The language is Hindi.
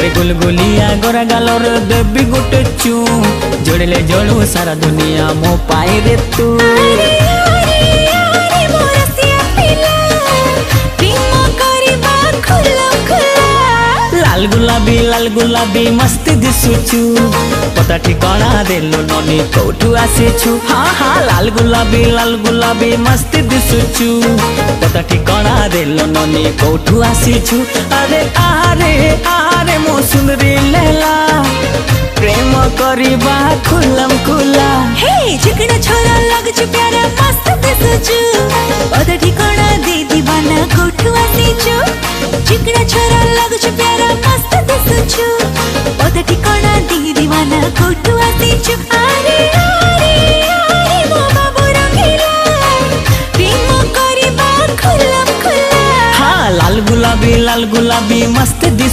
अरे गुलगुलिया गोरा गालोर देवी गुटे चू जोड़ले जोड़ू सारा दुनिया मो पाए रे तू। लाल गुलाबी मस्ती दिसुचु पता ठिकाना देलो ननी कोठू आसीछु। हाँ हाँ लाल गुलाबी मस्ती दिसुचु पता ठिकाना देलो ननी कोठू आसीछु। अरे आरे आरे मो सुंदरी लेला प्रेम करिबा खुलम खुला। हे चिकना छोरा लगछु प्यारा मस्त दिसुचु पता ठिकाना दे दीवाना कोठू आसीछु। चिकना छोरा लगछु प्यारा मस्त दिसुचु पता ठिकाना दे दीवाना कोठू आसीछु। अरे अरे अरे मो बाबू रंगीला प्रेम करिबा खुलम खुला। हाँ लाल गुलाबी मस्त दिस